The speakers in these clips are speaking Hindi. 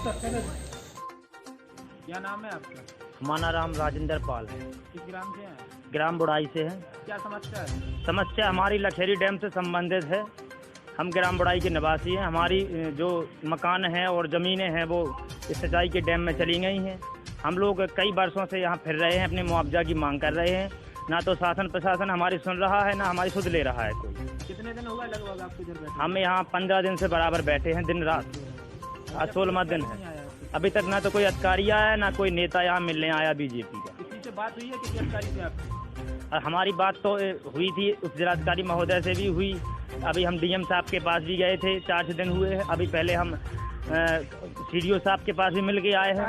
क्या नाम है आपका? हमारा नाम राजेंद्र पाल है। किस ग्राम से हैं? ग्राम बुढ़ाई से है। क्या समस्या है? समस्या हमारी लखेरी डैम से संबंधित है। हम ग्राम बुढ़ाई के निवासी हैं। हमारी जो मकान है और ज़मीनें हैं वो इस सिंचाई के डैम में चली गई हैं। हम लोग कई वर्षों से यहाँ फिर रहे हैं, अपने मुआवजा की मांग कर रहे हैं। ना तो शासन प्रशासन हमारी सुन रहा है, ना हमारी सुध ले रहा है कोई। कितने दिन होगा लगभग आपको इधर बैठे? हम यहाँ 15 दिन से बराबर बैठे हैं, दिन रात। आज 16वां दिन है। अभी तक ना तो कोई अधिकारी आया, ना कोई नेता यहाँ मिलने आया बीजेपी का। किसी से बात हुई है? किसी अधिकारी से आपकी? और हमारी बात तो हुई थी उप जिलाधिकारी महोदय से भी हुई। अभी हम डीएम साहब के पास भी गए थे, 4 दिन हुए हैं। अभी पहले हम सीडीओ साहब के पास भी मिल के आए हैं।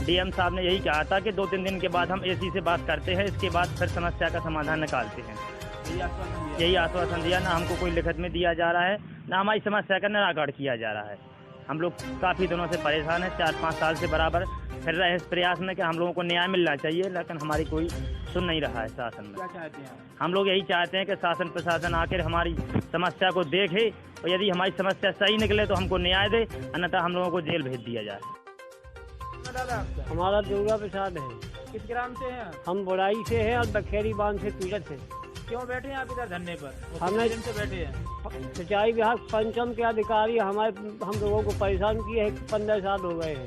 डीएम साहब ने यही कहा था कि 2-3 दिन के बाद हम एसी से बात करते हैं, इसके बाद फिर समस्या का समाधान निकालते हैं। यही आश्वासन दिया। ना हमको कोई लिखित में दिया जा रहा है, ना हमारी समस्या का निराकरण किया जा रहा है। हम लोग काफ़ी दिनों से परेशान हैं, 4-5 साल से बराबर फिर रहे इस प्रयास में कि हम लोगों को न्याय मिलना चाहिए, लेकिन हमारी कोई सुन नहीं रहा है शासन में। क्या चाहते हैं? हम लोग यही चाहते हैं कि शासन प्रशासन आकर हमारी समस्या को देखे और यदि हमारी समस्या सही निकले तो हमको न्याय दे, अन्यथा हम लोगों को जेल भेज दिया जाए। दादा आपका? हमारा दुर्गा प्रसाद है। किस ग्राम से हैं? हम बुढ़ाई से हैं और बखेरी बांध से पीड़ित हैं। क्यों बैठे हैं आप इधर धरने पर? हमने दिन से बैठे हैं। सिंचाई विभाग पंचम के अधिकारी हम लोगों को परेशान किए हैं। 15 साल हो गए हैं।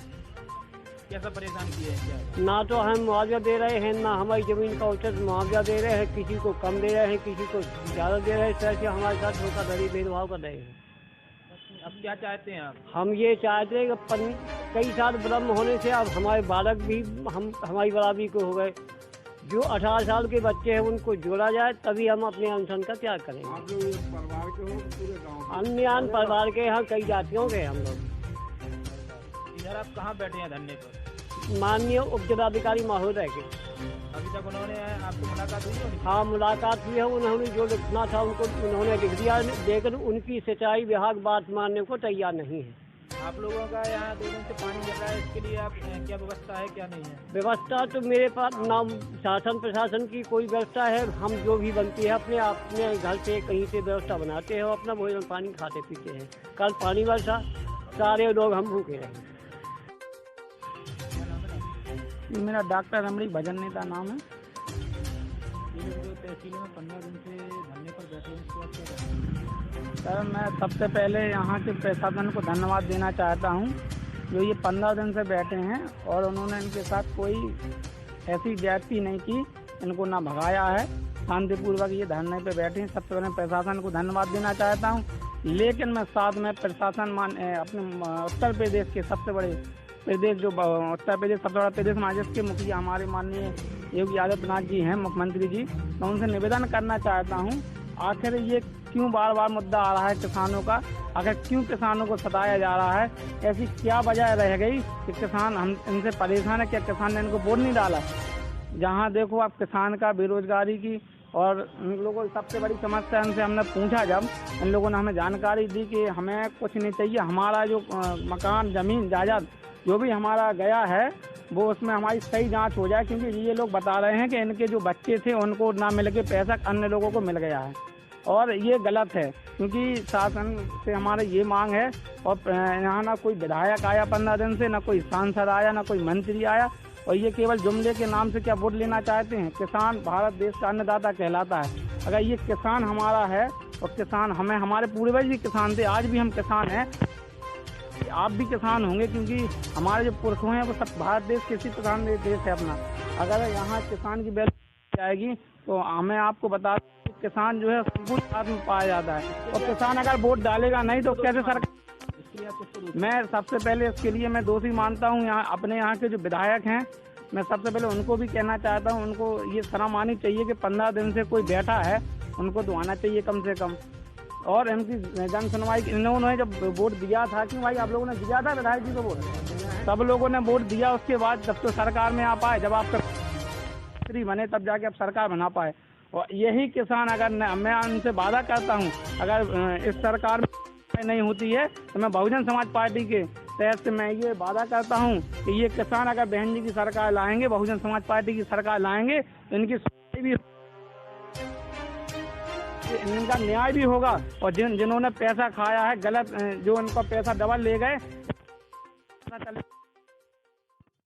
कैसा परेशान किए हैं? क्या? ना तो हम मुआवजा दे रहे हैं, ना हमारी जमीन का उचित मुआवजा दे रहे हैं। किसी को कम दे रहे हैं, किसी को ज़्यादा दे रहे हैं। इस तरह से हमारे साथ धोखाधड़ी भेदभाव कर रहे हैं। अब क्या चाहते हैं आप? हम ये चाहते हैं कि कई साल विलम्ब होने से अब हमारे बालक भी हमारी बराबरी को हो गए। जो 18 साल के बच्चे हैं उनको जोड़ा जाए, तभी हम अपने अनशन का त्याग करेंगे। आप लोग परिवार के हो? पूरे गाँव? अन्य परिवार के यहाँ कई जातियों के हम लोग। इधर आप कहाँ बैठे हैं धरने पर? माननीय उप जिलाधिकारी महोदय के। अभी तक उन्होंने आपको मुलाकात हुई है? हाँ, मुलाकात हुई है। उन्होंने जो लिखना था उनको उन्होंने लिख दिया, लेकिन उनकी सिंचाई विभाग बात मानने को तैयार नहीं है। आप लोगों का यहाँ 2 दिन से पानी गिर रहा है, इसके लिए आप क्या व्यवस्था है, क्या नहीं है? व्यवस्था तो मेरे पास ना शासन प्रशासन की कोई व्यवस्था है। हम जो भी बनती है अपने घर से कहीं से व्यवस्था बनाते हैं और अपना भोजन पानी खाते पीते हैं। कल पानी बरसा, सारे लोग हम भूखे रहे। मेरा डॉक्टर रमणी भजन नेता नाम है। ये जो तहसील में 15 दिन से धरने पर बैठे हैं, इसको आप क्या कहेंगे? सर, मैं सबसे पहले यहाँ के प्रशासन को धन्यवाद देना चाहता हूँ जो ये 15 दिन से बैठे हैं और उन्होंने इनके साथ कोई ऐसी ज्यादती नहीं की, इनको ना भगाया है। शांतिपूर्वक ये धरने पे बैठे हैं। सबसे पहले प्रशासन को धन्यवाद देना चाहता हूँ। लेकिन मैं साथ में प्रशासन अपने उत्तर प्रदेश के सबसे बड़े प्रदेश जो उत्तर प्रदेश सबसे बड़ा प्रदेश महाराष्ट्र के मुखिया हमारे माननीय योगी आदित्यनाथ जी हैं, मुख्यमंत्री जी, मैं उनसे निवेदन करना चाहता हूं, आखिर ये क्यों बार बार मुद्दा आ रहा है किसानों का? आखिर क्यों किसानों को सताया जा रहा है? ऐसी क्या वजह रह गई कि किसान हम इनसे परेशान है? क्या किसान ने इनको वोट नहीं डाला? जहाँ देखो आप किसान का बेरोजगारी की और इन लोगों की सबसे बड़ी समस्या इनसे हमने पूछा, जब इन लोगों ने हमें जानकारी दी कि हमें कुछ नहीं चाहिए, हमारा जो मकान ज़मीन जायदाद जो भी हमारा गया है वो उसमें हमारी सही जांच हो जाए, क्योंकि ये लोग बता रहे हैं कि इनके जो बच्चे थे उनको ना मिल के पैसा अन्य लोगों को मिल गया है और ये गलत है। क्योंकि शासन से हमारा ये मांग है और यहाँ ना कोई विधायक आया 15 दिन से, ना कोई सांसद आया, ना कोई मंत्री आया और ये केवल जुमले के नाम से क्या वोट लेना चाहते हैं? किसान भारत देश का अन्नदाता कहलाता है। अगर ये किसान हमारा है और किसान हमारे पूर्वज भी किसान थे, आज भी हम किसान हैं, आप भी किसान होंगे, क्योंकि हमारे जो पुरख हैं वो सब भारत देश कृषि प्रधान देश है अपना। अगर यहाँ किसान की वैल्यू जाएगी तो हमें आपको बता दें किसान जो है संपूर्ण भारत में पाया जाता है और किसान अगर वोट डालेगा नहीं तो कैसे सरकार? मैं सबसे पहले इसके लिए मैं दोषी मानता हूँ अपने यहाँ के जो विधायक हैं। मैं सबसे पहले उनको भी कहना चाहता हूँ, उनको ये शर्म आनी चाहिए कि 15 दिन से कोई बैठा है, उनको तो आना चाहिए कम से कम। और इनकी जन सुनवाई इन्होंने जब वोट दिया था, क्यों भाई आप लोगों ने दिया था विधायक जी को वोट? सब लोगों ने वोट दिया। उसके बाद जब तो सरकार में आ पाए, जब आप मंत्री बने तब जाके आप सरकार बना पाए। और यही किसान अगर मैं उनसे वादा करता हूँ, अगर इस सरकार में नहीं होती है तो मैं बहुजन समाज पार्टी के तहत से मैं ये वादा करता हूँ कि ये किसान अगर बहन जी की सरकार लाएंगे, बहुजन समाज पार्टी की सरकार लाएंगे तो इनकी भी इनका न्याय भी होगा और जिन्होंने पैसा खाया है गलत, जो इनका पैसा डबल ले गए, पता चल